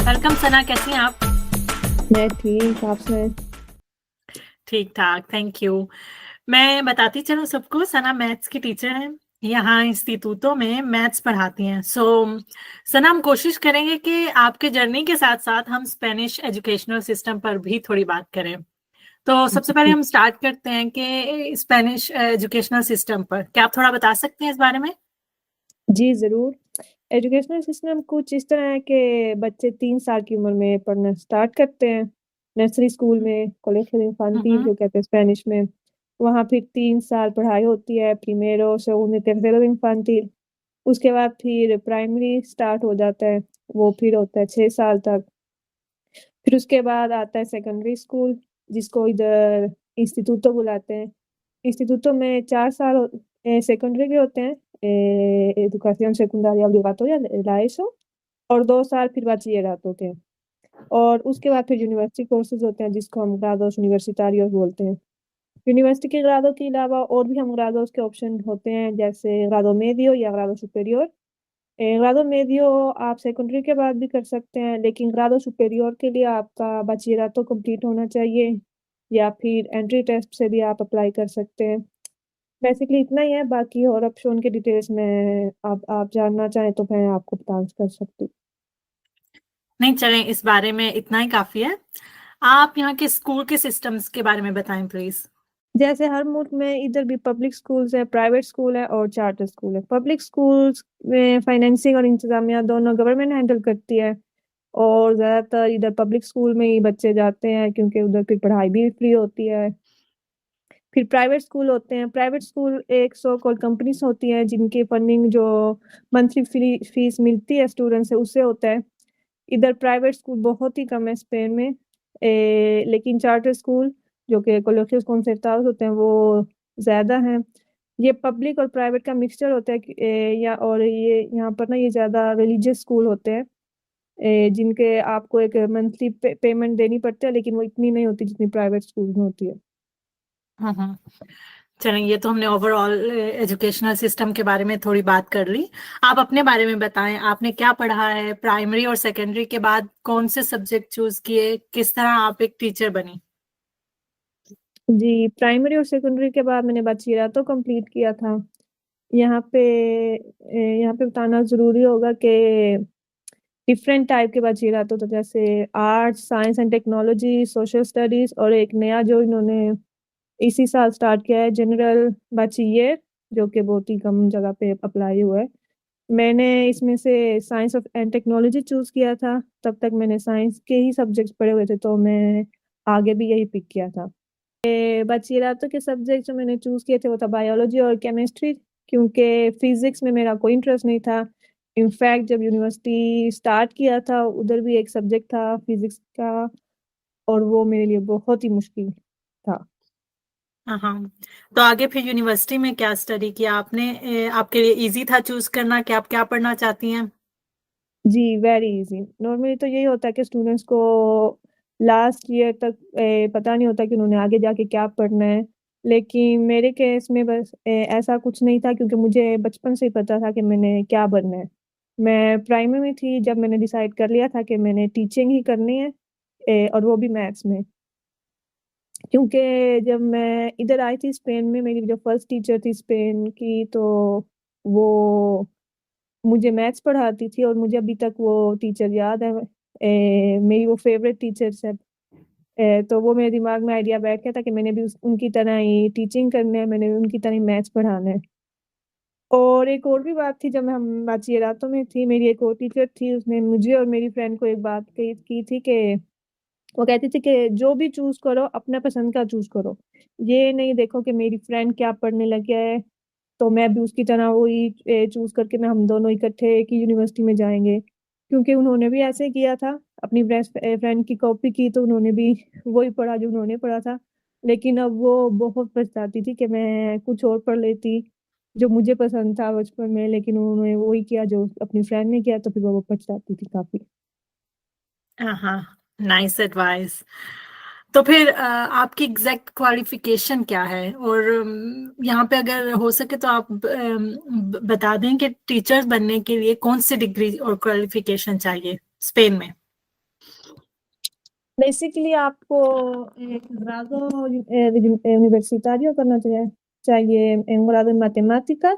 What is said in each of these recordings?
Welcome सना, कैसी हैं आप? मैं ठीक, आप सुनाएं। ठीक ठाक, थैंक यू। मैं बताती चलूं सबको, सना मैथ्स की टीचर है। यहाँ इंस्टीट्यूटों में मैथ्स पढ़ाती हैं। सना, हम कोशिश करेंगे कि आपके जर्नी के साथ साथ हम स्पेनिश एजुकेशनल सिस्टम पर भी थोड़ी बात करें। तो सबसे पहले हम स्टार्ट करते हैं कि स्पेनिश एजुकेशनल सिस्टम पर क्या आप थोड़ा बता सकते हैं इस बारे में? जी ज़रूर। एजुकेशनल सिस्टम कुछ इस तरह है कि बच्चे 3 साल की उम्र में पढ़ना स्टार्ट करते हैं। नर्सरी स्कूल में, कोलेजियो इन्फांटिल हम्म। जो कहते हैं स्पेनिश में। वहाँ फिर 3 साल पढ़ाई होती है, प्रीमेरो, सेगुंडो, tercero इन्फांटिल। उसके बाद फिर प्राइमरी स्टार्ट हो जाता है, वो फिर होता है 6 साल तक। फिर उसके बाद आता है सेकेंडरी स्कूल, जिसको इधर इंस्टीट्यूटो बुलाते हैं। इंस्टीट्यूटो में 4 साल सेकेंडरी के होते हैं, educación secundaria obligatoria, la ESO, और 2 साल फिर bachillerato होते हैं। और उसके बाद फिर यूनिवर्सिटी कोर्सेज होते हैं, जिसको हम grados universitarios बोलते हैं। यूनिवर्सिटी के ग्रादो के अलावा और भी हम ग्रादोस के ऑप्शन होते हैं, जैसे ग्रादो मेडियो या ग्रादो सुपेरियर। ग्रादो मेडियो आप सेकेंडरी के बाद भी कर सकते हैं, लेकिन ग्रादो सुपेरियर के लिए आपका bachillerato कंप्लीट होना चाहिए, या फिर एंट्री टेस्ट से भी आप अप्लाई कर सकते हैं। बेसिकली इतना ही है, बाकी और ऑप्शन के डिटेल्स में आप जानना चाहें तो मैं आपको बता कर सकती हूँ। नहीं, चलें, इस बारे में इतना ही काफी है। आप यहाँ के स्कूल के सिस्टम्स के बारे में बताएं प्लीज। जैसे हर मुल्क में इधर भी पब्लिक स्कूल्स है, प्राइवेट स्कूल है और चार्टर स्कूल है। पब्लिक स्कूल्स में फाइनेंसिंग और इंतजामिया दोनों गवर्नमेंट हैंडल करती है, और ज़्यादातर इधर पब्लिक स्कूल में ही बच्चे जाते हैं, क्योंकि उधर फिर पढ़ाई भी फ्री होती है। फिर प्राइवेट स्कूल होते हैं। प्राइवेट स्कूल एक सौ कॉल कंपनीज होती हैं, जिनकी फंडिंग जो मंथली फीस मिलती है स्टूडेंट से, उससे होता है। इधर प्राइवेट स्कूल बहुत ही कम है स्पेन में, लेकिन चार्टर स्कूल जो कि कोलेजियोस concertados होते हैं वो ज़्यादा हैं। ये पब्लिक और प्राइवेट का मिक्सचर होता है या और ये यहाँ पर ना ये ज़्यादा रिलीजियस स्कूल होते हैं, जिनके आपको एक मंथली पेमेंट देनी पड़ती है, लेकिन वो इतनी नहीं होती जितनी प्राइवेट स्कूल में होती है। हम्म। चलें, ये तो हमने ओवरऑल एजुकेशनल सिस्टम के बारे में थोड़ी बात कर ली। आप अपने बारे में बताएं, आपने क्या पढ़ा है? प्राइमरी और सेकेंडरी के बाद कौन से सब्जेक्ट चूज किए? किस तरह आप एक टीचर बनी? जी, प्राइमरी और सेकेंडरी के बाद मैंने bachillerato कंप्लीट किया था। यहाँ पे यहाँ पे बताना ज़रूरी होगा कि डिफरेंट टाइप के bachillerato होता है, जैसे arts, science and technology, social studies, और एक नया जो इन्होंने इसी साल स्टार्ट किया है, जनरल bachiller, जो कि बहुत ही कम जगह पे अप्लाई हुआ है। मैंने इसमें से science of and technology choose किया था। तब तक मैंने साइंस के ही सब्जेक्ट्स पढ़े हुए थे, तो मैं आगे भी यही पिक किया था। bachillerato के सब्जेक्ट जो मैंने चूज किए थे वो था बायोलॉजी और केमिस्ट्री, क्योंकि फिजिक्स में मेरा कोई इंटरेस्ट नहीं था। इनफैक्ट जब यूनिवर्सिटी स्टार्ट किया था, उधर भी एक सब्जेक्ट था फिजिक्स का, और वो मेरे लिए बहुत ही मुश्किल था। हाँ, तो आगे फिर यूनिवर्सिटी में क्या स्टडी किया आपने? आपके लिए इजी था चूज करना कि आप क्या पढ़ना चाहती हैं? जी, वेरी इजी। नॉर्मली तो यही होता है कि स्टूडेंट्स को लास्ट ईयर तक पता नहीं होता कि उन्होंने आगे जाके क्या पढ़ना है, लेकिन मेरे केस में बस ऐसा कुछ नहीं था, क्योंकि मुझे बचपन से ही पता था कि मैंने क्या बनना है। मैं प्राइमरी में थी जब मैंने डिसाइड कर लिया था कि मैंने टीचिंग ही करनी है, और वो भी मैथ्स में। क्योंकि जब मैं इधर आई थी स्पेन में, मेरी जो फर्स्ट टीचर थी स्पेन की, तो वो मुझे मैथ्स पढ़ाती थी, और मुझे अभी तक वो टीचर याद है। मेरी वो फेवरेट टीचर्स है। तो वो मेरे दिमाग में आइडिया बैठ गया था कि मैंने भी उनकी तरह ही टीचिंग करना है, मैंने भी उनकी तरह ही मैथ्स पढ़ाना है। और एक और भी बात थी, जब मैं हम बाचियरातों में थी, मेरी एक और टीचर थी, उसने मुझे और मेरी फ्रेंड को एक बात की थी कि वो कहती थी कि जो भी चूज करो अपना पसंद का चूज करो, ये नहीं देखो कि मेरी फ्रेंड क्या पढ़ने लग गया है तो मैं भी उसकी तरह वही चूज करके मैं हम दोनों इकट्ठे एक ही यूनिवर्सिटी में जाएंगे। क्योंकि उन्होंने भी ऐसे किया था, अपनी बेस्ट फ्रेंड की कॉपी की, तो उन्होंने भी वही पढ़ा जो उन्होंने पढ़ा था। लेकिन अब वो बहुत पछताती थी कि मैं कुछ और पढ़ लेती जो मुझे पसंद था बचपन में, लेकिन उन्होंने वही किया जो अपनी फ्रेंड ने किया, तो फिर वो पछताती थी काफी। हाँ, नाइस एडवाइस। तो फिर आपकी एग्जैक्ट क्वालिफिकेशन क्या है? और यहाँ पे अगर हो सके तो आप बता दें कि टीचर्स बनने के लिए कौन सी डिग्री और क्वालिफिकेशन चाहिए स्पेन में? बेसिकली आपको एक grado universitario करना चाहिए un grado en matemáticas,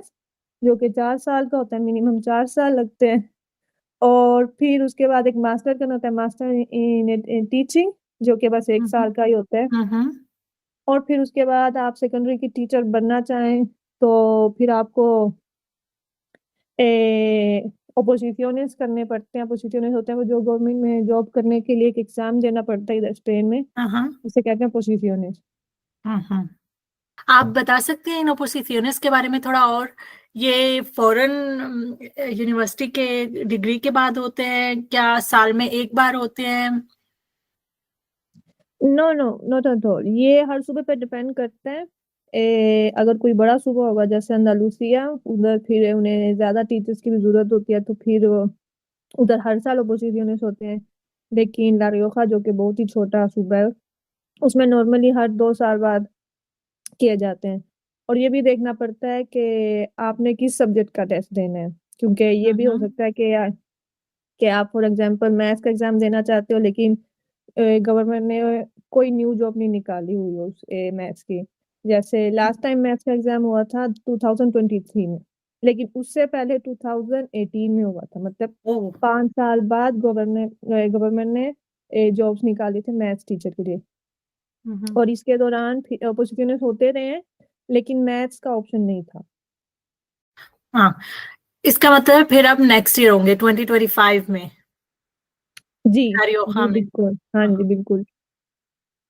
जो कि 4 साल का होता है, मिनिमम 4 साल लगते हैं। और फिर उसके बाद एक मास्टर करना होता है, मास्टर इन टीचिंग, जो कि बस 1 साल का ही होता है। और फिर उसके बाद आप सेकेंडरी की टीचर बनना चाहें तो फिर आपको ओपोजिशंस करने पड़ते हैं। ओपोजिशंस होते हैं वो जो गवर्नमेंट में जॉब करने के लिए एक एग्जाम देना पड़ता है इधर स्पेन में, उसे कहते हैं ओपोजिशंस। आप बता सकते हैं इन ओपोजिशंस के बारे में थोड़ा और? ये फॉरेन यूनिवर्सिटी के डिग्री के बाद होते हैं क्या, साल में एक बार होते हैं? No no, not at all, ये हर सूबे पे डिपेंड करता है। अगर कोई बड़ा सूबा होगा जैसे अंदालूसिया, उधर फिर उन्हें ज्यादा टीचर्स की भी जरूरत होती है, तो फिर उधर हर साल ओपोजिशंस होते हैं। लेकिन ला रियोजा, जो कि बहुत ही छोटा सूबा है, उसमें नॉर्मली हर 2 साल बाद किए जाते हैं। और ये भी देखना पड़ता है कि आपने किस सब्जेक्ट का टेस्ट देना है, क्योंकि ये भी हो सकता है कि आप फॉर एग्जांपल मैथ्स का एग्जाम देना चाहते हो, लेकिन गवर्नमेंट ने कोई न्यू जॉब नहीं निकाली हुई हो उस मैथ्स की। जैसे लास्ट टाइम मैथ्स का एग्जाम हुआ था 2023 में, लेकिन उससे पहले 2018 में हुआ था। मतलब ओह। 5 साल बाद गवर्नमेंट ने जॉब्स निकाली थे मैथ्स टीचर के लिए। और इसके दौरान अपॉर्चुनिटीज होते रहे हैं, लेकिन मैथ्स का ऑप्शन नहीं था। हाँ, इसका मतलब फिर अब नेक्स्ट ईयर होंगे 2025 में जी रियोजा जी में। बिल्कुल, हाँ जी बिल्कुल।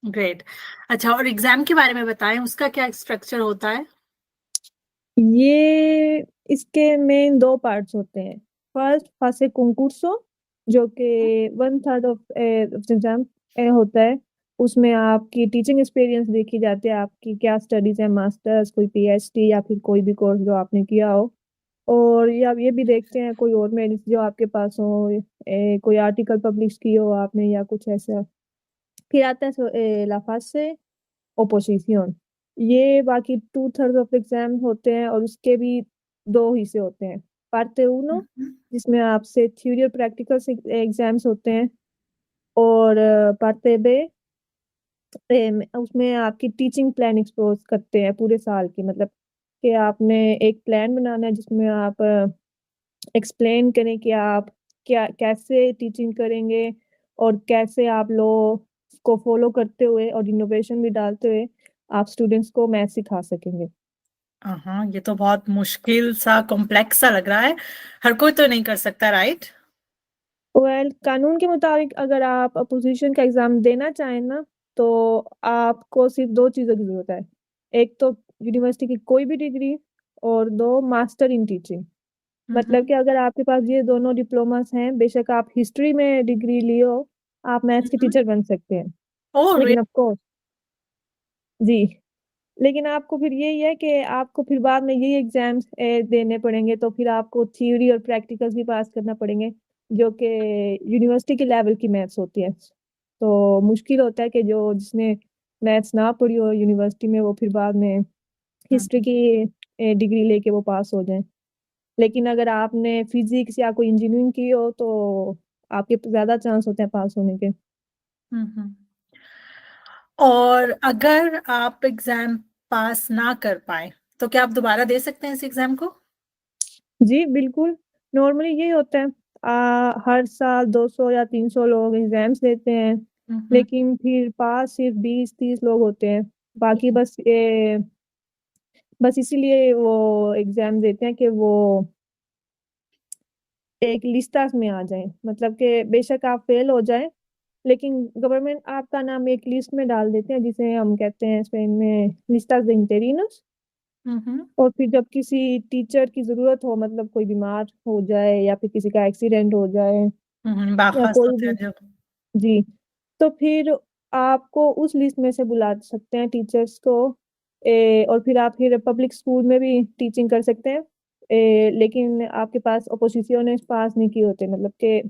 ग्रेट। अच्छा, और एग्जाम के बारे में बताएं, उसका क्या स्ट्रक्चर होता है? ये इसके मेन 2 पार्ट्स होते हैं। फर्स्ट फासे कंकूर्सो, जो कि 1/3 ऑफ एग्जाम होता है। उसमें आपकी टीचिंग एक्सपीरियंस देखी जाती है, आपकी क्या स्टडीज है, मास्टर्स, कोई पीएचडी या फिर कोई भी कोर्स जो आपने किया हो। और ये भी देखते हैं कोई और मेरिट्स जो आपके पास हो, कोई आर्टिकल पब्लिश की हो आपने या कुछ ऐसा। फिर आता है ला फासे ओपोजिशन। ये बाकी 2/3 ऑफ एग्जाम होते हैं, और उसके भी 2 हिस्से होते हैं। पार्टे उनो, जिसमें आपसे थ्योरी और प्रैक्टिकल एग्जाम्स होते हैं। और पार्टे बे, उसमें आपकी टीचिंग प्लान एक्सपोज करते हैं पूरे साल की। मतलब कि आपने एक प्लान बनाना है जिसमें आप एक्सप्लेन करें कि आप क्या कैसे टीचिंग करेंगे, और कैसे आप लोग को फॉलो करते हुए और इनोवेशन भी डालते हुए आप स्टूडेंट्स को मैथ सिखा सकेंगे। हाँ, ये तो बहुत मुश्किल सा, कॉम्प्लेक्स सा लग रहा है। हर कोई तो नहीं कर सकता, राइट? कानून के मुताबिक अगर आप अपोजिशन का एग्जाम देना चाहें ना, तो आपको सिर्फ 2 चीजों की जरूरत है। एक तो यूनिवर्सिटी की कोई भी डिग्री, और 2 मास्टर इन टीचिंग। मतलब कि अगर आपके पास ये दोनों डिप्लोमास हैं, बेशक आप हिस्ट्री में डिग्री लियो, आप मैथ्स के टीचर बन सकते हैं। ओह, लेकिन ऑफ कोर्स, जी, लेकिन आपको फिर यही है कि आपको फिर बाद में यही एग्जाम्स देने पड़ेंगे, तो फिर आपको थ्योरी और प्रैक्टिकल्स भी पास करना पड़ेंगे, जो कि यूनिवर्सिटी के लेवल की मैथ्स होती है। तो मुश्किल होता है कि जो जिसने मैथ्स ना पढ़ी हो यूनिवर्सिटी में, वो फिर बाद में हिस्ट्री की डिग्री लेके वो पास हो जाए। लेकिन अगर आपने फिजिक्स या कोई इंजीनियरिंग की हो, तो आपके ज्यादा चांस होते हैं पास होने के। और अगर आप एग्जाम पास ना कर पाए तो क्या आप दोबारा दे सकते हैं इस एग्जाम को? जी बिल्कुल, नॉर्मली यही होता है। हर साल 200 या 300 लोग एग्जाम्स देते हैं, लेकिन फिर पास सिर्फ 20-30 लोग होते हैं। बाकी बस इसीलिए वो एग्जाम देते हैं कि वो एक लिस्टास में आ जाए। मतलब कि बेशक आप फेल हो जाए, लेकिन गवर्नमेंट आपका नाम एक लिस्ट में डाल देते हैं, जिसे हम कहते हैं स्पेन में लिस्टास de interinos। और फिर जब किसी टीचर की जरूरत हो, मतलब कोई बीमार हो जाए या फिर किसी का एक्सीडेंट हो जाए या बाखस कोई होते भी, हैं जब। जी, तो फिर आपको उस लिस्ट में से बुला सकते हैं टीचर्स को। और फिर आप फिर पब्लिक स्कूल में भी टीचिंग कर सकते हैं। लेकिन आपके पास ओपोजिशन पास नहीं किए होते, मतलब कि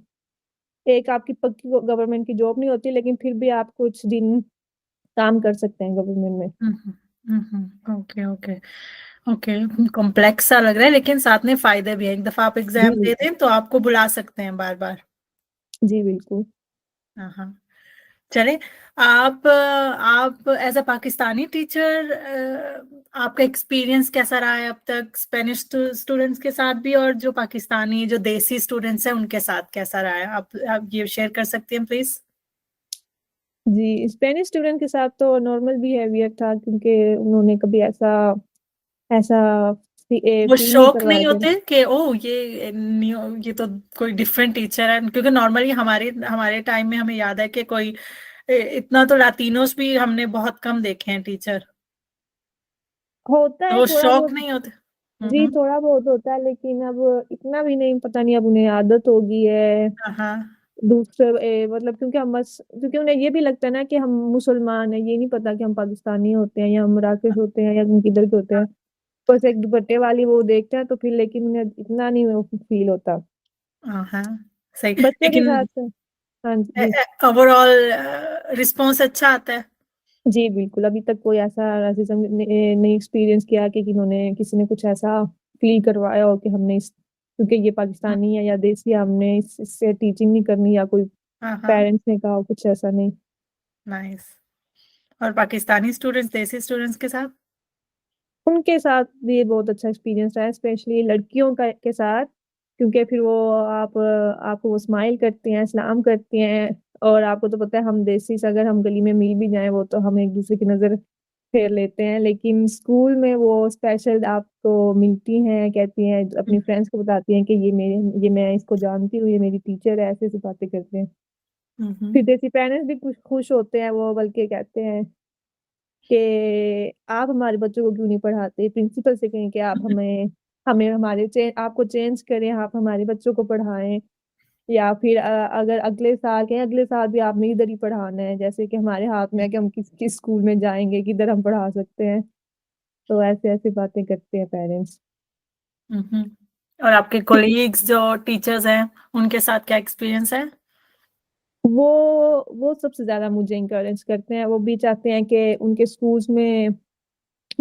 एक आपकी पक्की गवर्नमेंट की जॉब नहीं होती, लेकिन फिर भी आप कुछ दिन काम कर सकते हैं गवर्नमेंट में। Okay, okay, okay. कॉम्प्लेक्स सा लग रहा है, लेकिन साथ में फायदे भी है। एक दफा आप जी एग्जाम दे बिल्कुल, दें तो आपको बुला सकते हैं बार बार। जी बिल्कुल। हाँ, हाँ। चले, आप एज अ पाकिस्तानी टीचर, आपका एक्सपीरियंस कैसा रहा है अब तक स्पेनिश स्टूडेंट्स के साथ भी, और जो पाकिस्तानी जो देसी स्टूडेंट्स हैं उनके साथ कैसा रहा है? आप ये शेयर कर सकती हैं प्लीज? जी, स्पेनिश स्टूडेंट के साथ तो नॉर्मल बिहेवियर था, क्योंकि उन्होंने कभी ऐसा ऐसा वो फील नहीं शौक करवाया नहीं कि होते कि ओ ये तो कोई डिफरेंट टीचर है? क्योंकि नॉर्मली हमारे हमारे टाइम में हमें याद है कि कोई इतना तो लातिनोस भी हमने बहुत कम देखे हैं टीचर। होता तो है वो थोड़ा शौक बहुत। नहीं होते? जी, थोड़ा बहुत होता है, लेकिन अब इतना भी नहीं, पता नहीं अब उन्हें आदत हो गई है हाँ। दूसरे मतलब, क्योंकि हम बस, क्योंकि उन्हें ये भी लगता है ना कि हम मुसलमान हैं, ये नहीं पता कि हम पाकिस्तानी होते हैं या हम मराकश होते हैं या हम किधर के होते हैं। बस एक दुपट्टे वाली वो देखते हैं तो फिर, लेकिन उन्हें इतना नहीं वो फील होता हाँ हाँ, सही। बच्चों के लेकिन साथ। हाँ जी। ओवरऑल रिस्पॉन्स अच्छा आता है? जी बिल्कुल, अभी तक कोई ऐसा रासिज्म नहीं एक्सपीरियंस किया कि किन्होंने किसी ने कुछ ऐसा फील करवाया हो कि हमने इस, क्योंकि ये पाकिस्तानी है या देसी है, हमने इससे टीचिंग नहीं करनी, या कोई हाँ हाँ, पेरेंट्स ने कहा हो, कुछ ऐसा नहीं। नाइस। और पाकिस्तानी स्टूडेंट्स देसी स्टूडेंट्स के साथ? उनके साथ भी बहुत अच्छा एक्सपीरियंस रहा है, स्पेशली लड़कियों का के साथ, क्योंकि फिर वो आपको वो स्माइल करती हैं, सलाम करती हैं। और आपको तो पता है, हम देसी से अगर हम गली में मिल भी जाएं, वो तो हम एक दूसरे की नजर फेर लेते हैं, लेकिन स्कूल में वो स्पेशल आपको मिलती हैं, कहती हैं, अपनी फ्रेंड्स को बताती हैं कि ये मैं इसको जानती हूँ, ये मेरी टीचर है, ऐसे ऐसी बातें करते हैं। हम्म। फिर देसी पेरेंट्स भी खुश खुश होते हैं, वो बल्कि कहते हैं कि आप हमारे बच्चों को क्यों नहीं पढ़ाते, प्रिंसिपल से कहें कि आप हमें हमें हमारे आपको चेंज करें, आप हमारे बच्चों को पढ़ाएं। या फिर अगर अगले साल के, अगले साल भी आपने इधर ही पढ़ाना है, जैसे कि हमारे हाथ में है कि हम किस किस स्कूल में जाएंगे, किधर हम पढ़ा सकते हैं। तो ऐसे ऐसी बातें करते हैं पेरेंट्स। हम्म। और आपके कोलीग्स जो टीचर्स हैं उनके साथ क्या एक्सपीरियंस है? वो सबसे ज्यादा मुझे इंकरेज करते हैं, वो भी चाहते हैं कि उनके स्कूल्स में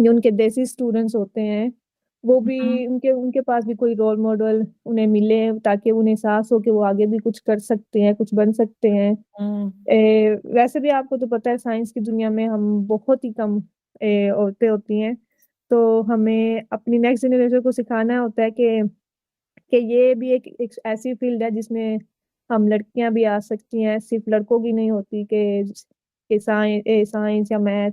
जो उनके देसी स्टूडेंट्स होते हैं, वो भी, उनके उनके पास भी कोई रोल मॉडल उन्हें मिले, ताकि उन्हें एहसास हो कि वो आगे भी कुछ कर सकते हैं, कुछ बन सकते हैं। हम्म वैसे भी आपको तो पता है, साइंस की दुनिया में हम बहुत ही कम औरतें होती हैं। तो हमें अपनी नेक्स्ट जनरेशन को सिखाना होता है कि ये भी एक ऐसी फील्ड है जिसमें हम लड़कियां भी आ सकती हैं, सिर्फ लड़कों की नहीं होती, कि साइंस या मैथ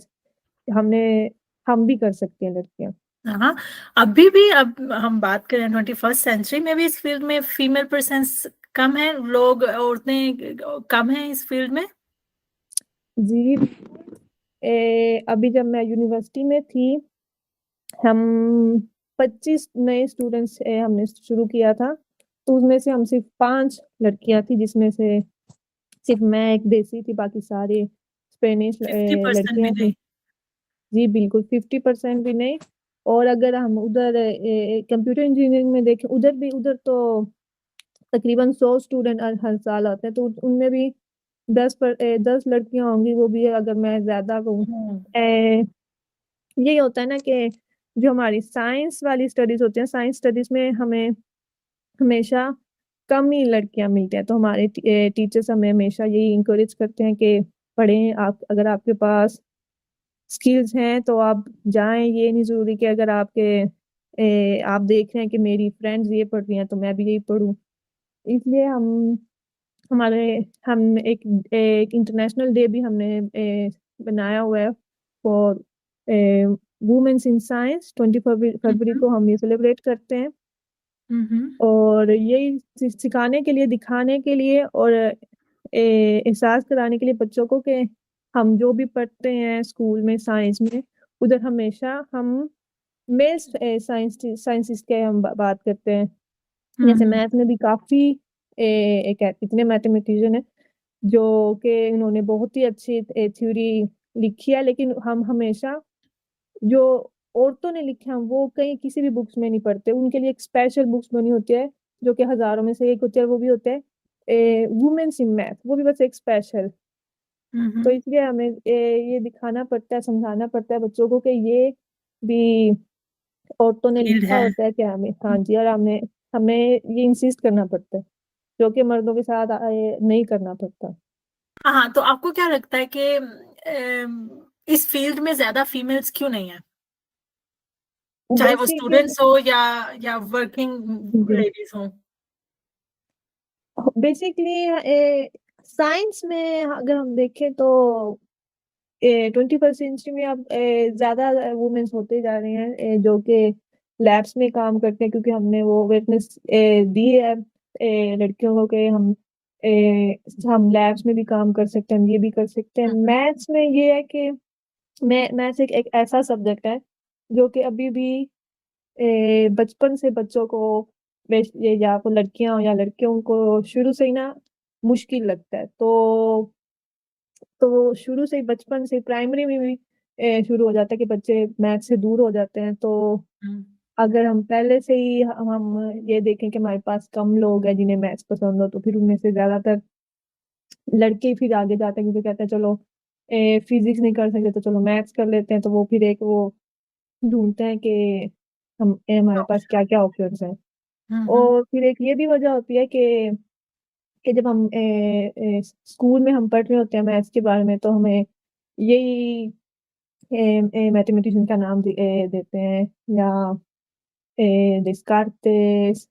हमने हम भी कर सकती हैं लड़कियां। हाँ, अभी भी अब हम बात करें 21st सेंचुरी में भी इस फील्ड में फीमेल प्रेजेंस कम है, लोग औरतें कम है इस फील्ड में? जी, अभी जब मैं यूनिवर्सिटी में थी, हम 25 नए स्टूडेंट्स हमने शुरू किया था, तो उसमें से हम सिर्फ 5 लड़कियां थी, जिसमें से सिर्फ मैं एक देसी थी, बाकी सारे स्पेनिश 50% भी लड़कियां थी। नहीं? जी बिल्कुल, 50% भी नहीं। और अगर हम उधर कंप्यूटर इंजीनियरिंग में देखें, उधर तो तकरीबन 100 स्टूडेंट हर साल आते हैं, तो उनमें भी 10 लड़कियां होंगी, वो भी अगर मैं ज्यादा कहूँ। हम्म यही होता है ना कि जो हमारी साइंस वाली स्टडीज होती हैं, साइंस स्टडीज में हमें हमेशा कम ही लड़कियां मिलती हैं, तो हमारे टीचर्स हमें हमेशा यही इंकरेज करते हैं कि पढ़ें आप, अगर आपके पास स्किल्स हैं तो आप जाएं, ये नहीं जरूरी कि अगर आप देख रहे हैं कि मेरी फ्रेंड्स ये पढ़ रही हैं तो मैं भी यही पढूं। इसलिए हमारे हम एक इंटरनेशनल डे भी हमने बनाया हुआ है फॉर वुमेन्स इन साइंस। 20 फरवरी हम्म को हम ये सेलिब्रेट करते हैं, हम्म और यही सिखाने के लिए, दिखाने के लिए, और एहसास कराने के लिए बच्चों को कि हम जो भी पढ़ते हैं स्कूल में साइंस में, उधर हमेशा हम मेल साइंसिस के हम बात करते हैं। जैसे हम्म मैथ में भी काफी एक इतने मैथमेटिशियन है जो कि उन्होंने बहुत ही अच्छी थ्योरी लिखी है, लेकिन हम हमेशा जो औरतों ने लिखे हैं वो कहीं किसी भी बुक्स में नहीं पढ़ते, उनके लिए एक स्पेशल बुक्स बनी होती है, जो कि हजारों में से एक होती है, वो भी होते हैं वुमेन्स इन मैथ, वो भी बस एक स्पेशल। तो हम्म इसलिए हमें ये दिखाना पड़ता है, समझाना पड़ता है बच्चों को कि ये भी औरतों ने फील्ड लिखा है। होता है कि हमें, हाँ जी, और हमें हमें ये इंसिस्ट करना पड़ता है, जो कि मर्दों के साथ नहीं करना पड़ता। हाँ, तो आपको क्या लगता है कि इस फील्ड में ज्यादा फीमेल्स क्यों नहीं है, चाहे वो बेसिकली स्टूडेंट्स हो या वर्किंग जी लेडीज हो? बेसिकली साइंस में अगर हम देखें तो 21st सेंचुरी में अब ज्यादा वुमेन्स होते जा रहे हैं जो कि लैब्स में काम करते हैं, क्योंकि हमने वो अवेयरनेस दी है लड़कियों को कि हम लैब्स में भी काम कर सकते हैं, हम ये भी कर सकते हैं। हम्म, मैथ्स में ये है कि मैथ्स एक ऐसा सब्जेक्ट है जो कि अभी भी बचपन से बच्चों को ये या वो लड़कियां हो या लड़कियों को शुरू से ही ना मुश्किल लगता है। तो शुरू से ही बचपन से प्राइमरी में भी शुरू हो जाता है कि बच्चे मैथ से दूर हो जाते हैं। तो हम्म, अगर हम पहले से ही हम ये देखें कि हमारे पास कम लोग हैं जिन्हें मैथ्स पसंद हो, तो फिर उनमें से ज्यादातर लड़के फिर आगे जाते हैं, क्योंकि कहते हैं चलो फिजिक्स नहीं कर सकते तो चलो मैथ्स कर लेते हैं। तो वो फिर एक वो ढूंढते हैं कि हमारे पास क्या क्या ऑप्शंस हैं। हम्म, और फिर एक ये भी वजह होती है कि जब हम स्कूल में हम पढ़ रहे होते हैं मैथ्स के बारे में, तो हमें यही मैथमेटिशियन का नाम देते हैं, या डिस्कार्टेस,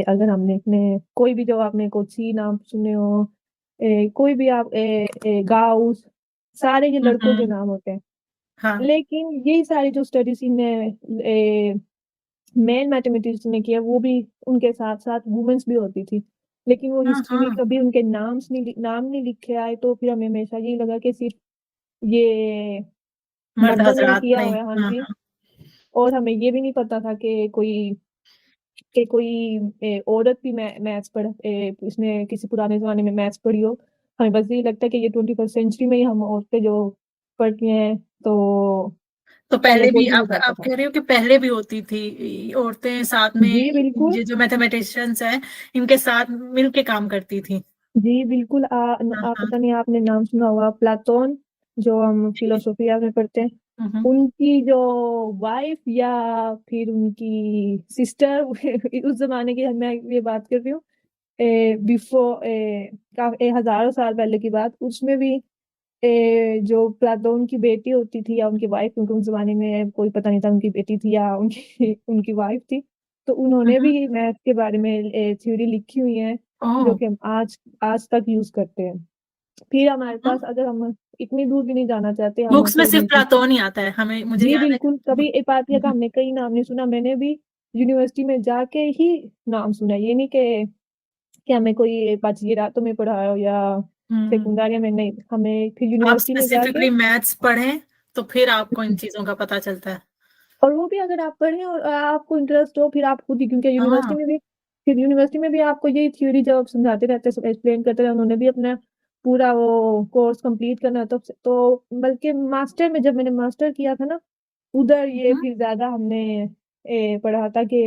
अगर हमने अपने कोई भी जो आपने कोची नाम सुने हो, कोई भी आप गाउस, सारे ये लड़कों के हम्म, नाम होते हैं। हाँ, लेकिन यही सारी जो स्टडीज इनने मेन मैथमेटिक्स ने किया, वो भी उनके साथ साथ वुमेन्स भी होती थी, लेकिन वो हाँ, हिस्ट्री में हाँ, कभी उनके नाम नहीं लिखे आए। तो फिर हमें हमेशा यही लगा कि सिर्फ ये मर्द मर्दों ने ही हजरात किया नहीं, हुआ है। हाँ हाँ, जी। हाँ। और हमें ये भी नहीं पता था कि कोई औरत भी मैथ्स इसने किसी पुराने जमाने में मैथ्स पढ़ी हो। हमें बस यही लगता है कि ये 21st सेंचुरी में ही हम औरतें जो पढ़ती हैं। तो तो पहले पहले भी कोई भी नहीं पढ़ता आप था। कह रहे हो कि पहले भी होती थी औरतें साथ में, जी बिल्कुल। ये जो मैथमेटिशियंस हैं इनके साथ मिल के काम करती थी? जी बिल्कुल। हाँ, आप हाँ, पता नहीं आपने नाम सुना होगा प्लाटोन, जो हम जी, फिलोसोफिया में पढ़ते हैं। हम्म, उनकी जो वाइफ या फिर उनकी सिस्टर उस जमाने की मैं ये बात कर रही हूँ, बिफोर काफी हजारों साल पहले की बात, उसमें भी जो प्लाटोन की बेटी होती थी या उनकी वाइफ, क्योंकि उस जमाने में कोई पता नहीं था उनकी बेटी थी या उनकी उनकी वाइफ थी, तो उन्होंने हम्म, भी मैथ के बारे में थ्योरी लिखी हुई है, ओह, जो कि हम आज आज तक यूज करते हैं। फिर हमारे पास, अगर हम इतनी दूर भी नहीं जाना चाहते, हम बुक्स में फिर सिर्फ प्लाटोन ही आता है, हमें, मुझे जी याद है। बिल्कुल, कभी एपातिया का हमने कई नाम नहीं सुना। मैंने भी यूनिवर्सिटी में जाके ही नाम सुना, ये नहीं कि हमें कोई बाजी रातों में पढ़ाया हो या हम्म, सेकेंडरिया में, नहीं, हमें फिर आप यूनिवर्सिटी में जाके। स्पेसिफिकली मैथ्स पढ़ें तो फिर आपको इन चीजों का पता चलता है। और वो भी अगर आप पढ़ें और आपको इंटरेस्ट हो, फिर आप खुद ही, क्योंकि हाँ, यूनिवर्सिटी में भी आपको यही थ्योरी जब समझाते रहते हैं, एक्सप्लेन करते रहते हैं, उन्होंने भी अपना पूरा वो कोर्स कंप्लीट करना है। तो बल्कि मास्टर में, जब मैंने मास्टर किया था ना, उधर ये हम्म, फिर ज्यादा हमने पढ़ा था कि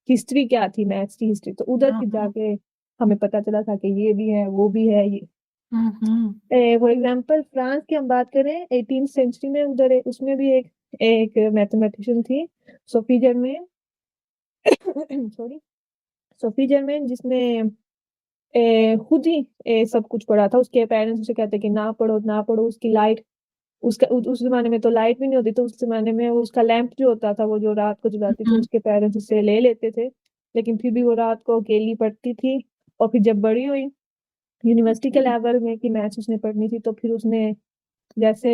हिस्ट्री क्या थी, मैथ्स की हिस्ट्री। तो उधर हाँ, फिर हाँ, जाके हमें पता चला था कि ये भी है वो भी है ये। हम्म, फॉर एग्जाम्पल फ्रांस की हम बात करें 18th सेंचुरी में, उधर उसमें भी एक एक मैथमेटिशियन थी, Sophie Germain. Sorry, Sophie Germain, जिसने खुद ही सब कुछ पढ़ा था। उसके पेरेंट्स उसे कहते कि ना पढ़ो ना पढ़ो। उसकी लाइट, उस जमाने में तो लाइट भी नहीं होती, तो उस जमाने में उसका लैंप जो होता था, वो जो रात को जलाती थी, हम्म, उसके पेरेंट्स उससे ले लेते थे। लेकिन फिर भी वो रात को अकेली पढ़ती थी। और फिर जब बड़ी हुई यूनिवर्सिटी के लेवल में कि मैथ्स उसने पढ़नी थी, तो फिर उसने, जैसे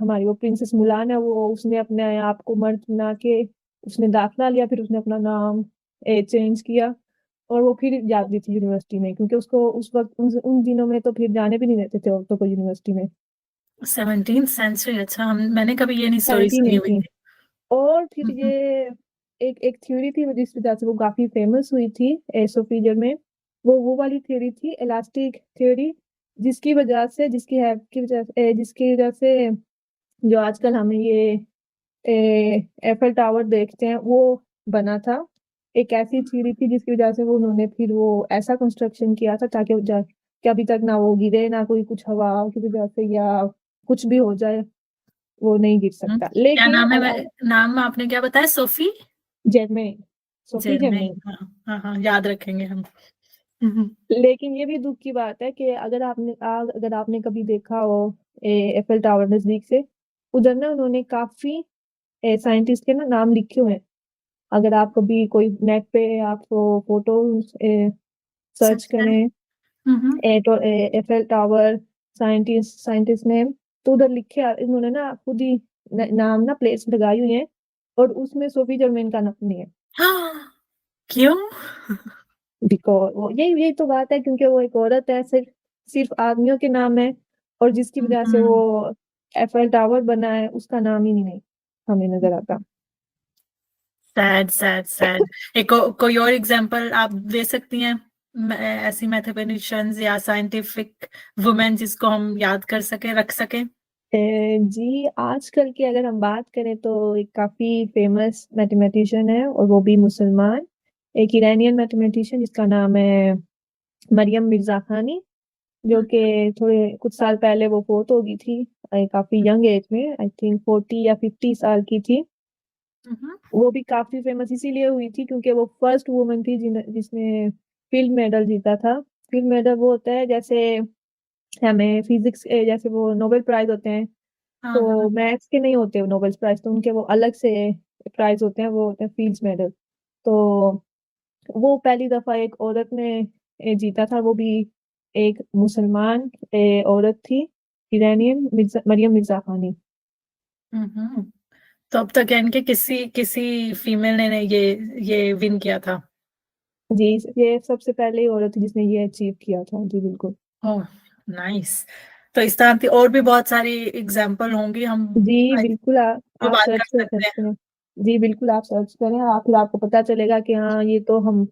हमारी वो प्रिंसेस मुलान है, वो उसने अपने आप को मर्द बना के उसने दाखिला लिया, फिर उसने अपना नाम चेंज किया। और वो फिर जाती थी यूनिवर्सिटी में, क्योंकि उसको उस वक्त उन दिनों में तो फिर जाने भी नहीं देते थे औरतों को यूनिवर्सिटी में। 17th सेंचुरी, अच्छा, हम, मैंने कभी ये नहीं स्टोरी सेवनटीन सुनी हुई एटीन थी। और फिर हम्म, ये एक एक थ्योरी थी, वो जिस वजह से वो काफी फेमस हुई थी सोफीजर में। वो वाली थ्योरी थी इलास्टिक थ्योरी, जिसकी वजह से जो आजकल हमें ये एफएल टावर देखते हैं, वो बना था। एक ऐसी थ्योरी थी जिसकी वजह से वो उन्होंने फिर वो ऐसा कंस्ट्रक्शन किया था ताकि कि अभी तक ना वो गिरे, ना कोई कुछ हवा की वजह से या कुछ भी हो जाए, वो नहीं गिर सकता। क्या लेकिन नाम है? नाम आपने क्या बताया? Sophie Germain, Sophie Germain, Germain. हाँ, हाँ, हाँ, याद रखेंगे हम। लेकिन ये भी दुख की बात है कि अगर आपने कभी देखा हो एफएल टावर नजदीक से, उधर ना उन्होंने काफी साइंटिस्ट के ना नाम लिखे हुए हैं। अगर आप कभी कोई नेट पे आपको फोटो सर्च सच है। करें, FL tower scientist scientist name, तो उधर इन्होंने ना खुद ही नाम ना प्लेस लगाई हुई है, और उसमें सोफी जर्मेन का नाम नहीं है। हाँ, क्यों? बिकॉज वो यही यही तो बात है, क्योंकि वो एक औरत है, सिर्फ सिर्फ आदमियों के नाम है, और जिसकी वजह से वो एफएल टावर बना है उसका नाम ही नहीं हमें नजर आता। Sad sad sad. एक कोई और एग्जांपल आप दे सकती हैं, ऐसी मैथमेटिशियंस या साइंटिफिक वुमेन जिसको हम याद कर सके, रख सके? जी, आजकल की अगर हम बात करें तो एक काफी फेमस मैथमेटिशियन है, और वो भी मुसलमान, एक ईरानियन मैथमेटिशियन जिसका नाम है मरियम मिर्जा खानी, जो कि थोड़े कुछ साल पहले वो फोत हो गई थी, काफी यंग एज में, आई थिंक 40 या 50 साल की थी। हम्म। वो भी काफी फेमस इसीलिए हुई थी क्योंकि वो फर्स्ट वुमन थी जिसने फील्ड मेडल जीता था। फील्ड मेडल वो होता है जैसे हमें फिजिक्स जैसे वो नोबेल प्राइज होते हैं, हाँ हाँ। तो मैथ्स के नहीं होते नोबेल प्राइज, तो उनके वो अलग से प्राइज होते हैं, वो होते हैं फील्ड्स मेडल। तो वो पहली दफा एक औरत ने जीता था, वो भी एक मुसलमान औरत थी, ईरानियन, मरियम मिर्जा खानी। हम्म। तो अब तक यानी कि किसी किसी फीमेल ने ये विन किया था? जी, ये सबसे पहले औरत थी जिसने ये अचीव किया था, जी बिल्कुल। ओह, नाइस। तो इस तरह की और भी बहुत सारी एग्जांपल होंगी, हम जी बिल्कुल, तो आप बात कर सर्च कर सकते हैं। सकते हैं। जी बिल्कुल, आप सर्च करें, फिर आपको पता चलेगा कि हाँ, ये तो हम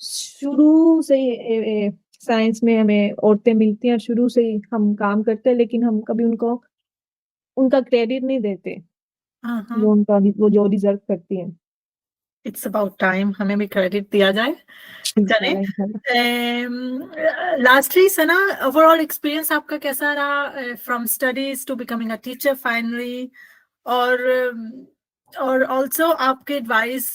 शुरू से ही साइंस में हमें औरतें मिलती हैं, शुरू से ही हम काम करते हैं, लेकिन हम कभी उनको उनका क्रेडिट नहीं देते, हाँ हाँ। वो जो डिजर्व करती हैं। इट्स अबाउट टाइम हमें भी क्रेडिट दिया जाए। चले। इंशाल्लाह इंशाल्लाह। लास्टली सना, ओवरऑल एक्सपीरियंस आपका कैसा रहा from studies to becoming a teacher finally? और और ऑल्सो आपके एडवाइस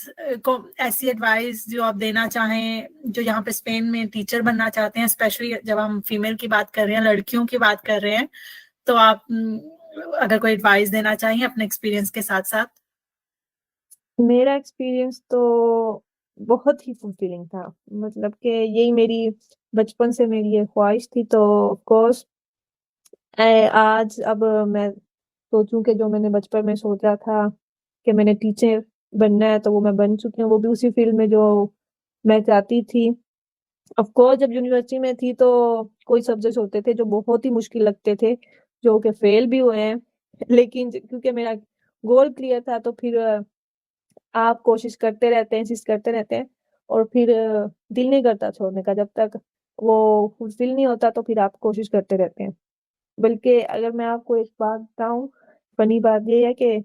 को, ऐसी एडवाइस जो आप देना चाहें, जो यहाँ पे स्पेन में टीचर बनना चाहते हैं, स्पेशली जब हम फीमेल की बात कर रहे हैं, लड़कियों की बात कर रहे हैं, तो आप अगर कोई एडवाइस देना चाहिए अपने एक्सपीरियंस के साथ साथ? मेरा एक्सपीरियंस तो बहुत ही फुलफिलिंग था, मतलब कि यही मेरी बचपन से मेरी ये ख्वाहिश थी, तो ऑफ कोर्स आज अब मैं सोचूं कि जो मैंने बचपन में सोचा था कि मैंने टीचर बनना है, तो वो मैं बन चुकी हूँ, वो भी उसी फील्ड में जो मैं चाहती थी। ऑफ कोर्स जब यूनिवर्सिटी में थी तो कोई सब्जेक्ट होते थे जो बहुत ही मुश्किल लगते थे, जो कि फेल भी हुए हैं, लेकिन क्योंकि मेरा गोल क्लियर था, तो फिर आप कोशिश करते रहते हैं, इंसिस्ट करते रहते हैं, और फिर दिल नहीं करता छोड़ने का, जब तक वो फुलफिल नहीं होता तो फिर आप कोशिश करते रहते हैं। बल्कि अगर मैं आपको एक बात बताऊं, फनी बात ये है कि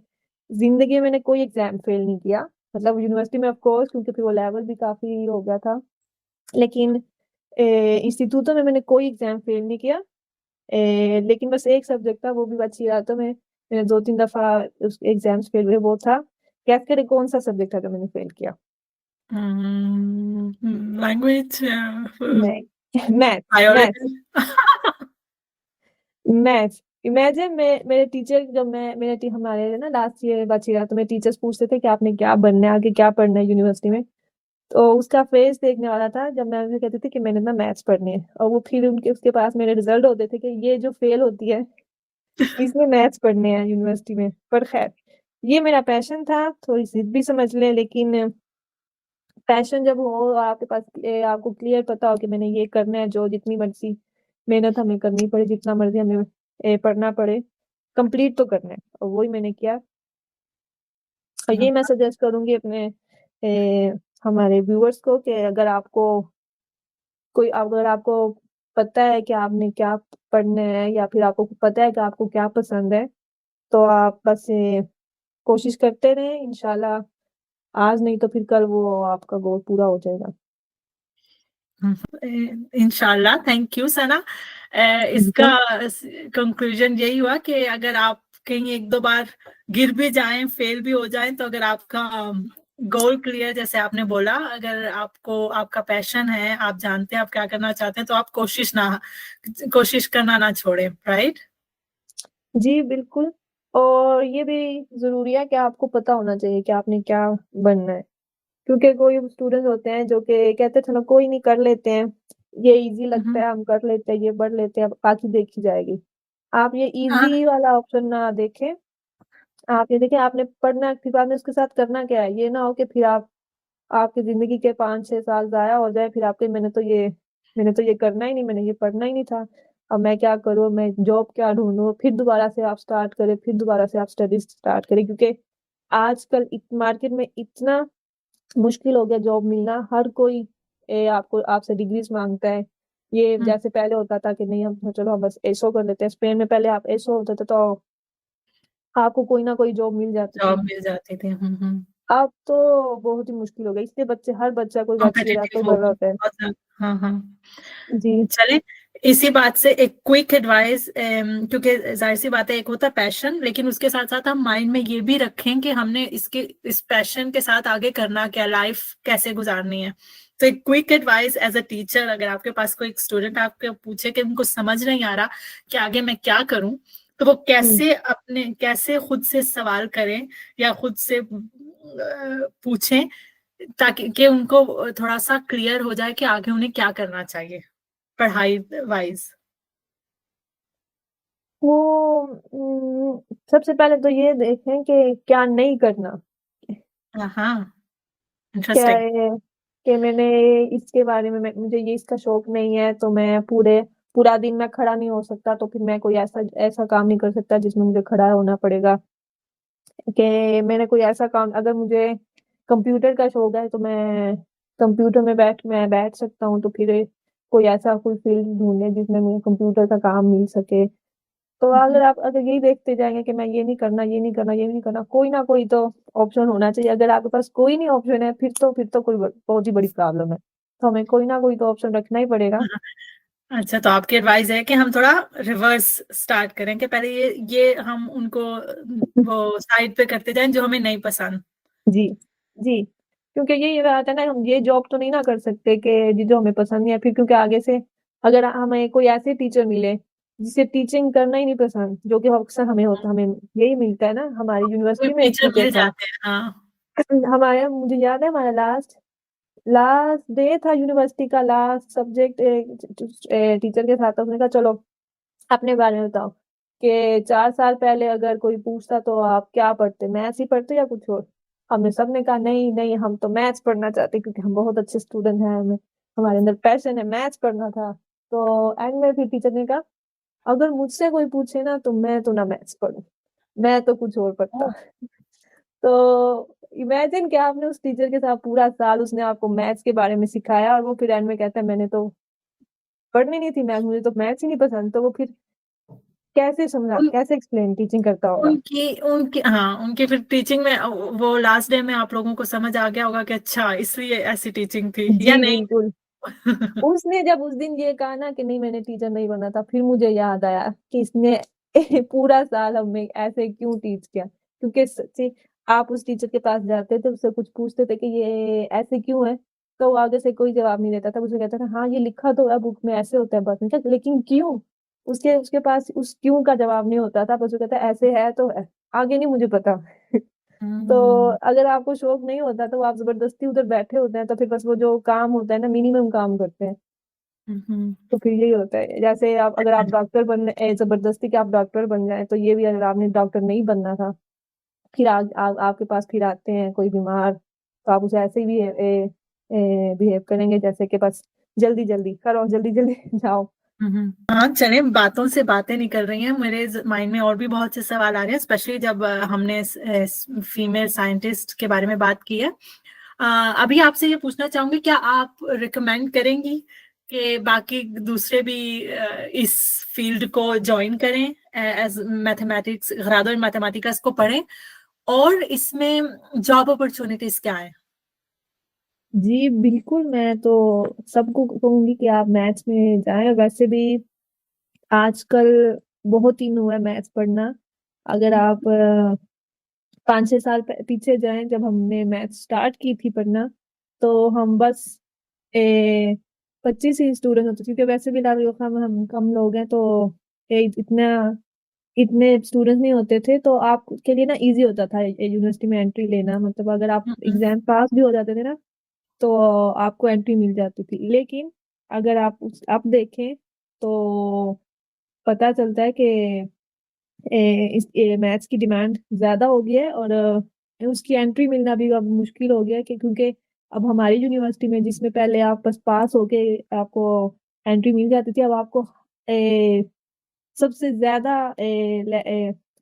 जिंदगी में मैंने कोई एग्जाम फेल नहीं किया, मतलब यूनिवर्सिटी में ऑफ कोर्स, क्योंकि फिर वो लेवल भी काफी हो गया था, लेकिन इंस्टीट्यूटों में मैंने कोई एग्जाम फेल नहीं किया। लेकिन बस एक सब्जेक्ट था, वो भी अच्छी याद है, मैंने 2-3 दफा उस एग्जाम्स फेल हुए, वो था, गैस करें कौन सा सब्जेक्ट था जो मैंने फेल किया? लैंग्वेज? नहीं math. Math. Biology? Maths. Imagine मैं मेरे टीचर जब मैं मेरे हमारे ना लास्ट ईयर बची रहा, तो मेरे टीचर्स पूछते थे कि आपने क्या बनना है, आगे क्या पढ़ना है यूनिवर्सिटी में, तो उसका फेस देखने वाला था जब मैं उन्हें कहती थी कि मैंने ना मैथ्स पढ़नी है, और वो फिर उनके उसके पास मेरे रिजल्ट होते थे कि ये जो फेल होती है इसने मैथ्स पढ़ने हैं यूनिवर्सिटी में। पर खैर, ये मेरा पैशन था, थोड़ी जिद भी समझ लें, लेकिन पैशन जब हो आपके पास, आपको क्लियर पता हो कि मैंने ये करना है, जो जितनी मर्जी मेहनत हमें करनी पड़े, जितना मर्जी हमें पढ़ना पड़े, कंप्लीट तो करना है, और वही मैंने किया। और ये मैं सजेस्ट करूंगी अपने हमारे व्यूअर्स को कि अगर आपको पता है कि आपने क्या पढ़ना है, या फिर आपको पता है कि आपको क्या पसंद है, तो आप बस कोशिश करते रहें, इंशाल्लाह आज नहीं तो फिर कल वो आपका गोल पूरा हो जाएगा। इंशाल्लाह। थैंक यू सना। इसका बिल्कुल। कंक्लूजन यही हुआ कि अगर आप कहीं एक दो बार गिर भी जाएं, फेल भी हो जाएं, तो अगर आपका गोल क्लियर, जैसे आपने बोला, अगर आपको आपका पैशन है, आप जानते हैं आप क्या करना चाहते हैं, तो आप कोशिश करना ना छोड़े, राइट? जी, बिल्कुल। और ये भी ज़रूरी है कि आपको पता होना चाहिए कि आपने क्या बनना है। क्योंकि कोई स्टूडेंट्स होते हैं जो कि कहते हैं चलो कोई नहीं कर लेते हैं, ये ईज़ी लगता हम्म। है हम कर लेते हैं, ये पढ़ लेते हैं, बाकी देखी जाएगी। आप ये हाँ। ईज़ी वाला ऑप्शन ना देखें, आप ये देखें आपने पढ़ना है, फिर बाद में उसके साथ करना क्या है? ये ना हो कि फिर आप आपकी ज़िंदगी के 5-6 साल ज़ाया हो जाए, फिर आपके मैंने तो ये करना ही नहीं, मैंने ये पढ़ना ही नहीं था। अब मैं क्या करूँ, मैं जॉब क्या ढूँढूँ? फिर दोबारा से आप स्टार्ट करें, फिर दोबारा से आप स्टडीज़ स्टार्ट करें क्योंकि आजकल इत मार्केट में इतना मुश्किल हो गया जॉब मिलना, हर कोई आपको आपसे डिग्रीज़ माँगता है। ये जैसे पहले होता था कि नहीं हम चलो हम बस एसो कर लेते हैं, स्पेन में पहले आप एसो होता था तो आपको कोई ना कोई जॉब मिल जाती थी। जॉब मिल जाते थे। हम्म। अब तो बहुत ही मुश्किल हो गई, इसलिए हर बच्चा कोई वैसे वैसे कॉम्पिटिटिव ही हो भर रहा गई होता है। बहुत ज्यादा। हाँ हाँ। जी। चले, इसी बात से एक क्विक एडवाइस, क्योंकि जाहिर सी बात है, एक होता है पैशन, लेकिन उसके साथ साथ हम माइंड में ये भी रखें कि हमने इस पैशन के साथ आगे करना क्या, लाइफ कैसे गुजारनी है। तो एक quick advice as a teacher, अगर आपके पास कोई स्टूडेंट आपके पूछे कि उनको समझ नहीं आ रहा कि आगे मैं क्या करूं, तो वो हुँ। कैसे खुद से सवाल करें या खुद से पूछें, ताकि कि उनको थोड़ा सा क्लियर हो जाए कि आगे उन्हें क्या करना चाहिए पढ़ाई वाइज। वो सबसे पहले तो ये देखें कि क्या नहीं करना। हाँ, क्या इंटरेस्टिंग। है कि मैंने इसके बारे में मुझे ये इसका शौक नहीं है तो मैं पूरा दिन मैं खड़ा नहीं हो सकता, तो फिर मैं कोई ऐसा ऐसा काम नहीं कर सकता जिसमें मुझे खड़ा होना पड़ेगा। कि मैंने कोई ऐसा काम, अगर मुझे कंप्यूटर का शौक है तो कंप्यूटर में मैं बैठ सकता हूँ, तो फिर कोई फील्ड ढूंढे जिसमें मुझे कंप्यूटर का काम मिल सके। तो अगर यही देखते जाएंगे कि मैं ये नहीं करना, ये नहीं करना, ये नहीं करना, कोई ना कोई तो ऑप्शन होना चाहिए। अगर आपके पास कोई नहीं ऑप्शन है, फिर तो बहुत ही बड़ी प्रॉब्लम है। तो हमें कोई ना कोई तो ऑप्शन रखना ही पड़ेगा। अच्छा, तो आपकी एडवाइस है कि हम थोड़ा रिवर्स स्टार्ट करें, कि पहले ये हम उनको वो साइड पे करते जाएं जो हमें नहीं पसंद। जी, जी। क्योंकि यही बात है ना, हम ये जॉब तो नहीं ना कर सकते कि जो हमें पसंद नहीं है, फिर क्योंकि आगे से अगर हमें कोई ऐसे टीचर मिले जिसे टीचिंग करना ही नहीं पसंद, जो कि अक्सर हमें यही मिलता है ना, हमारी कोई यूनिवर्सिटी में एक टीचर टीचर मिल था। जाते हैं, हाँ। हमारा मुझे याद है हमारा लास्ट लास्ट डे था यूनिवर्सिटी का, लास्ट सब्जेक्ट टीचर के साथ था। उसने कहा चलो अपने बारे में बताओ कि 4 साल पहले अगर कोई पूछता तो आप क्या पढ़ते, मैथ्स ही पढ़ते या कुछ और? हमने सबने कहा नहीं नहीं, हम तो मैथ्स पढ़ना चाहते क्योंकि हम बहुत अच्छे स्टूडेंट हैं, हमें हमारे अंदर पैशन है, मैथ्स पढ़ना था। तो एंड में फिर टीचर ने कहा अगर मुझसे कोई पूछे ना तो मैं तो ना मैथ्स पढ़ूं, मैं तो कुछ और पढ़ता। तो इमेजिन कि आपने उस टीचर के साथ पूरा साल, उसने आपको मैथ्स के बारे में सिखाया और वो फिर एंड में कहता है मैंने तो पढ़नी नहीं थी मैथ्स, मुझे तो मैथ्स ही नहीं पसंद। तो वो फिर उन कैसे एक्सप्लेन टीचिंग करता होगा? उनकी उनकी हाँ, उनकी फिर टीचिंग में वो लास्ट डे में आप लोगों को समझ आ गया होगा कि अच्छा इसलिए ऐसी टीचिंग थी या जी, नहीं। बिल्कुल। उसने जब उस दिन ये कहा ना कि नहीं मैंने टीचर नहीं बना था, फिर मुझे याद आया कि इसने पूरा साल हमें ऐसे क्यों टीच किया। क्योंकि सच्ची आप उस टीचर के पास जाते थे, उससे कुछ पूछते थे कि ये ऐसे क्यों है, तो वो आगे से कोई जवाब नहीं देता था। उसे कहता था हाँ ये लिखा तो है बुक में ऐसे होता है, बस मैं कहा, लेकिन क्यों? उसके उसके पास उस क्यों का जवाब नहीं होता था, बस वो कहता ऐसे है तो है, आगे नहीं मुझे पता। तो हम्म। अगर आपको शौक नहीं होता तो आप जबरदस्ती उधर बैठे होते हैं, तो फिर बस वो जो काम होता है ना, मिनिमम काम करते हैं। हम्म। तो फिर यही होता है, जैसे आप अगर आप डॉक्टर जबरदस्ती के आप डॉक्टर बन जाए, तो ये भी अगर आपने डॉक्टर नहीं बनना था, फिर आपके पास फिर आते हैं कोई बीमार, तो आप उसे ऐसे ही भी बिहेव करेंगे जैसे कि बस जल्दी जल्दी करो, जल्दी जल्दी जाओ। हाँ, चले, बातों से बातें निकल रही हैं, मेरे माइंड में और भी बहुत से सवाल आ रहे हैं, स्पेशली जब हमने फीमेल साइंटिस्ट के बारे में बात की है। अभी आपसे ये पूछना चाहूंगी, क्या आप रिकमेंड करेंगी कि बाकी दूसरे भी इस फील्ड को ज्वाइन करें, एज मैथमेटिक्स, ग्राडो इन मैथमेटिक्स को पढ़ें, और इसमें जॉब अपॉर्चुनिटीज क्या है? जी, बिल्कुल, मैं तो सबको कहूँगी कि आप मैथ्स में जाएँ, और वैसे भी आजकल बहुत इन हुआ है मैथ्स पढ़ना। अगर आप 5-6 साल पीछे जाएं, जब हमने मैथ स्टार्ट की थी पढ़ना, तो हम बस 25 ही स्टूडेंट होते, क्योंकि वैसे भी हम कम लोग हैं, तो इतना इतने स्टूडेंट्स नहीं होते थे, तो आपके लिए ना इजी होता था यूनिवर्सिटी में एंट्री लेना। मतलब अगर आप हम्म, एग्जाम पास भी हो जाते थे ना, तो आपको एंट्री मिल जाती थी। लेकिन अगर आप देखें, तो पता चलता है कि इस मैथ्स की डिमांड ज्यादा हो गई है, और उसकी एंट्री मिलना भी अब मुश्किल हो गया है, क्योंकि अब हमारी यूनिवर्सिटी में, जिसमें पहले आप बस पास होके आपको एंट्री मिल जाती थी, अब सबसे ज्यादा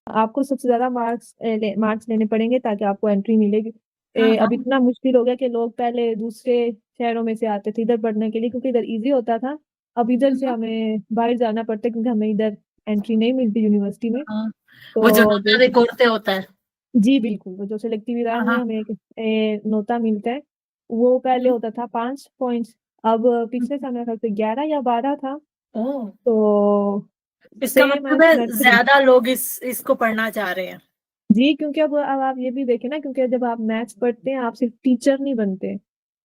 आपको सबसे ज्यादा मार्क्स लेने पड़ेंगे ताकि आपको एंट्री मिलेगी। हाँ हाँ। अब इतना मुश्किल हो गया कि लोग पहले दूसरे शहरों में से आते थे इधर पढ़ने के लिए, क्योंकि इधर इजी होता था। अब इधर से हम्म, हमें बाहर जाना पड़ता है, क्योंकि हमें इधर एंट्री नहीं मिलती यूनिवर्सिटी में। हाँ। वो जो तो नोटा रिकॉर्ड से होता है। जी बिल्कुल, वो जो सिलेक्टिव हाँ एग्जाम में हाँ। हमें एक नोटा मिलता है, वो पहले हम्म, होता था 5 पॉइंट्स, अब पिछले समय ख्याल से 11 या 12 था। ओह, तो इसका सेम मतलब है है मैथ्स। ज्यादा लोग इसको पढ़ना चाह रहे हैं। जी, क्योंकि अब आप ये भी देखें ना, क्योंकि जब आप मैथ्स पढ़ते हैं, आप सिर्फ टीचर नहीं बनते,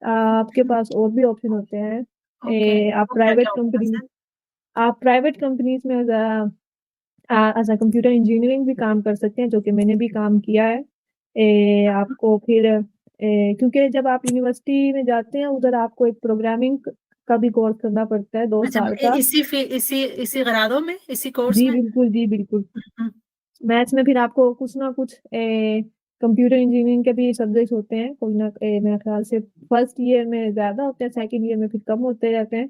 आपके पास और भी ऑप्शन होते हैं। ओके, आप वो क्या क्या होता है सर? प्राइवेट कंपनीज में एज अ कंप्यूटर इंजीनियरिंग भी काम कर सकते हैं, जो कि मैंने भी काम किया है। आपको फिर क्योंकि जब आप यूनिवर्सिटी में जाते हैं, उधर आपको एक प्रोग्रामिंग का भी कोर्स करना पड़ता है, दो अच्छा, साल का। इसी गरादों में, इसी कोर्स जी में? बिल्कुल, जी बिल्कुल। हम्म, मैथ्स में फिर आपको कुछ ना कुछ कंप्यूटर इंजीनियरिंग के भी सब्जेक्ट होते हैं, कोई ना मेरे ख्याल से फर्स्ट ईयर में ज्यादा होते हैं, सेकंड ईयर में फिर कम होते रहते हैं।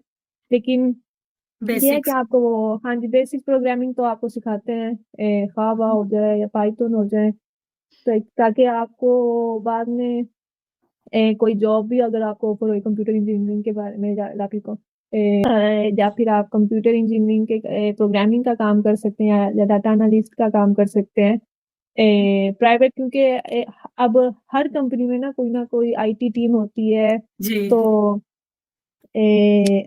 लेकिन ये है कि बेसिक्स। आपको वो, हाँ जी, बेसिक प्रोग्रामिंग तो आपको सिखाते हैं, जावा हो जाए या पाइथन हो जाए, तो ताकि आपको बाद में कोई जॉब भी अगर आपको ऑफर हो कंप्यूटर इंजीनियरिंग के बारे में, या फिर आप कंप्यूटर इंजीनियरिंग के प्रोग्रामिंग का काम कर सकते हैं, या डाटा एनालिस्ट का काम कर सकते हैं प्राइवेट, क्योंकि अब हर कंपनी में ना कोई आईटी टीम होती है, जी। तो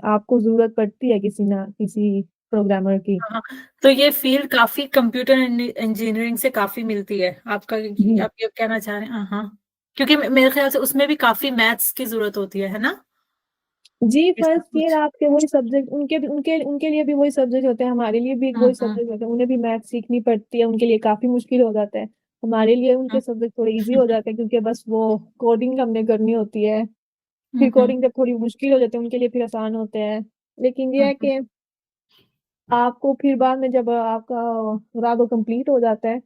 आपको जरूरत पड़ती है किसी ना किसी प्रोग्रामर की। हाँ, तो ये फील्ड काफी कंप्यूटर इंजीनियरिंग से काफी मिलती है आपका, जी आप ये कहना चाह रहे हैं? हाँ हाँ। क्योंकि मेरे ख्याल से उसमें भी काफी मैथ्स की जरूरत होती है ना? जी, ये सब फर्स्ट ईयर कुछ। आपके वही सब्जेक्ट, उनके लिए भी वही सब्जेक्ट होते हैं, हमारे लिए भी वही हम्म, सब्जेक्ट होते हैं, उन्हें भी मैथ सीखनी पड़ती है, उनके लिए काफी मुश्किल हो जाता है। हमारे लिए उनके हम्म, सब्जेक्ट थोड़े इजी हो जाते हैं, क्योंकि बस वो कोडिंग हमने करनी होती है। फिर हम्म, कोडिंग जब थोड़ी मुश्किल हो जाती है, उनके लिए फिर आसान होते हैं। लेकिन ये है हम्म, कि आपको फिर बाद में जब आपका रागो कंप्लीट हो जाता है,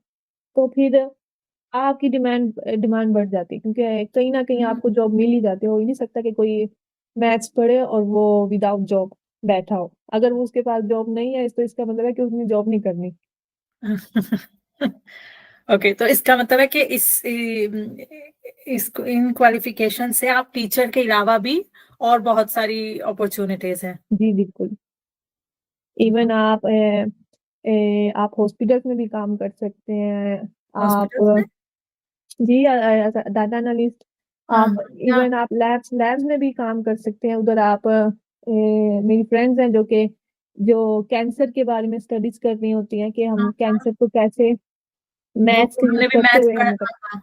तो फिर आपकी डिमांड डिमांड बढ़ जाती है, क्योंकि कहीं ना कहीं हम्म, आपको जॉब मिल ही जाती है। हो ही नहीं सकता कि कोई मैथ्स पढ़े और वो विदाउट जॉब बैठा हो। अगर वो उसके पास जॉब नहीं है, तो इसका मतलब है कि उसने जॉब नहीं करनी। ओके, तो इसका मतलब है कि इसको इन क्वालिफिकेशन से आप टीचर के अलावा भी और बहुत सारी अपॉर्चुनिटीज हैं। जी बिल्कुल। इवन आप हॉस्पिटल्स में भी काम कर सकते हैं। आप हॉस्पिटल्स में? जी, डाटा एनालिस्ट। हाँ आप क्या? इवन आप लैब्स में भी काम कर सकते हैं। उधर आप मेरी फ्रेंड्स हैं जो कैंसर के बारे में स्टडीज कर रही होती हैं, कि हाँ हम हाँ, कैंसर को कैसे वो मैथ्स का यूज उन्होंने भी करते मैथ्स हुए पढ़ा। हमें कर। हाँ हाँ।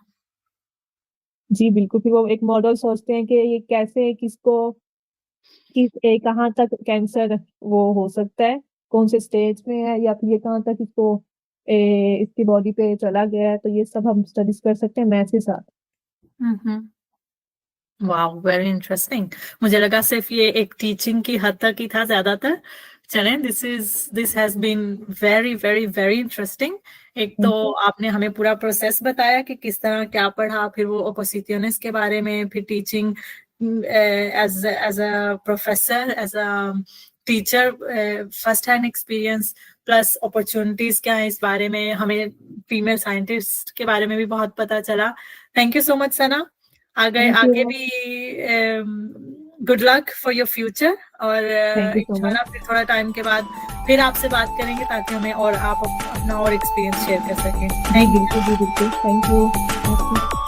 जी बिल्कुल, फिर वो एक मॉडल सोचते हैं कि ये कैसे कहाँ तक कैंसर वो हो सकता है, कौन से स्टेज में है, या फिर ये कहाँ तक इसकी बॉडी पे चला गया है। तो ये सब हम स्टडीज कर सकते हैं मैथ्स के साथ। हम्म। वाह, वेरी इंटरेस्टिंग। मुझे लगा सिर्फ ये एक टीचिंग की हद तक ही था ज्यादातर। चलें, this has been very very very interesting. एक तो थैंक यू। आपने हमें पूरा प्रोसेस बताया कि किस तरह क्या पढ़ा, फिर वो ओपोजिशनिस्ट के बारे में, फिर teaching as as a professor, as a teacher, first hand experience, plus opportunities क्या है इस बारे में, हमें फीमेल साइंटिस्ट के बारे में भी बहुत पता चला। थैंक यू सो मच सना। आगे थैंक आगे यू। भी good luck for your future. और थैंक यू सो मच। इंशाल्लाह फिर थोड़ा टाइम के बाद फिर आपसे बात करेंगे, ताकि हमें और आप अपना और एक्सपीरियंस शेयर कर सकें। जी थैंक बिल्कुल, जी बिल्कुल, थैंक यू।